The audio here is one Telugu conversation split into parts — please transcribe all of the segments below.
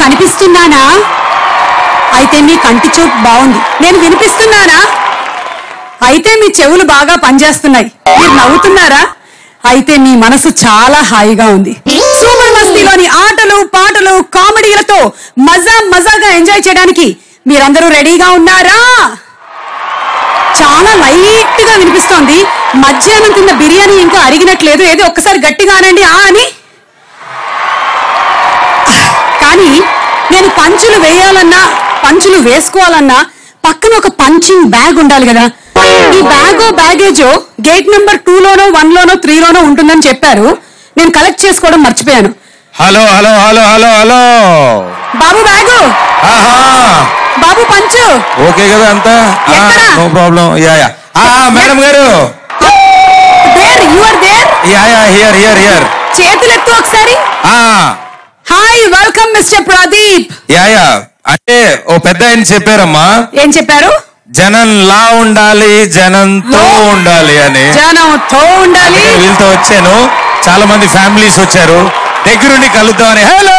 కనిపిస్తున్నానా? అయితే మీ కంటి చూపు బాగుంది. నేను వినిపిస్తున్నానా? అయితే మీ చెవులు బాగా పనిచేస్తున్నాయి. మీరు నవ్వుతున్నారా? అయితే మీ మనసు చాలా హాయిగా ఉంది. సూపర్ మస్తీలోని ఆటలు పాటలు కామెడీలతో మజాగా ఎంజాయ్ చేయడానికి మీరందరూ రెడీగా ఉన్నారా? చాలా లైట్ గా వినిపిస్తోంది. మధ్యాహ్నం తిన్న బిర్యానీ ఇంకా అరిగినట్లేదు. ఏదో ఒక్కసారి గట్టిగా అనండి ఆ అని. కానీ నేను పంచులు వేయాలన్నా పంచులు వేసుకోవాలన్నా పక్కన ఒక పంచింగ్ బ్యాగ్ ఉండాలి కదా. ఈ బ్యాగేజో గేట్ నెంబర్ 2 లోనో 1 లోనో 3 లోనో ఉంటుందని చెప్పారు. నేను కలెక్ట్ చేసుకోవడం మర్చిపోయాను. Hello hello hello hello hello బాబు బ్యాగు, బాబు పంచు ఓకే కదా అంతా? No problem. మేడం గారు there you are there. Here చేతులెత్తు ఒకసారి. Hi, welcome Mr Pradeep. అంటే ఓ పెద్ద ఆయన చెప్పారమ్మా. ఏం చెప్పారు? జనంలా ఉండాలి, జనంతో ఉండాలి అని. జనంతో ఉండాలి. వీళ్ళతో వచ్చాను. చాలా మంది ఫ్యామిలీస్ వచ్చారు. దగ్గరుండి కలుద్దామని. హలో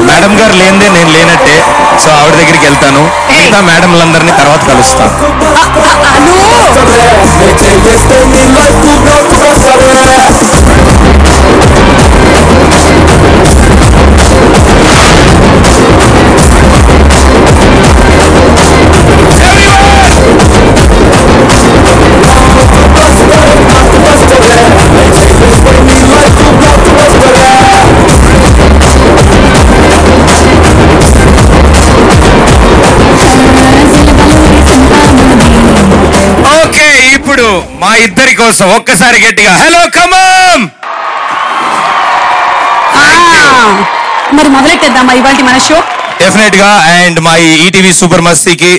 మేడం గారు లేనిదే నేను లేనట్టే. సో ఆవిడ దగ్గరికి వెళ్తాను. మిగతా మేడంలందరినీ తర్వాత కలుస్తాను. ఇప్పుడు మా ఇద్దరి కోసం ఒక్కసారి గట్టిగా హలో కమామ్. మరి మొదలెట్టేద్దామా ఇవాళ మన షో? డెఫినెట్ గా. అండ్ మా ఈటీవీ సూపర్ మస్తీకి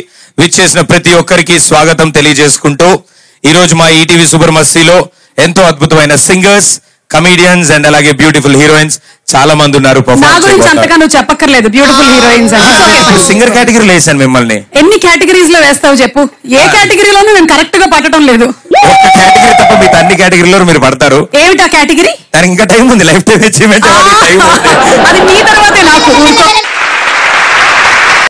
విచ్చేసిన ప్రతి ఒక్కరికి స్వాగతం తెలియజేసుకుంటూ ఈ రోజు మా ఈటీవీ సూపర్ మస్తీలో ఎంతో అద్భుతమైన సింగర్స్, కమీడియన్స్ అండ్ అలాగే బ్యూటిఫుల్ హీరోయిన్స్ చాలా మంది ఉన్నారు. నా గురించి అంతగా నువ్వు చెప్పక్కర్లేదు. బ్యూటిఫుల్ హీరోయిన్స్ సింగర్ కేటగిరీలో వేసాను మిమ్మల్ని. ఎన్ని కేటగిరీస్ లో వేస్తావు చెప్పు? ఏ కేటగిరీలోనూ నేను కరెక్ట్ గా పట్టడం లేదు. ఒక్క కేటగిరీ తప్ప మిగతా అన్ని కేటగిరీలో మీరు పడతారు. ఏమిటా కేటగిరీ? దానికి ఇంకా టైం ఉంది. Life time achievement. అది మీ తర్వాతే నాకు.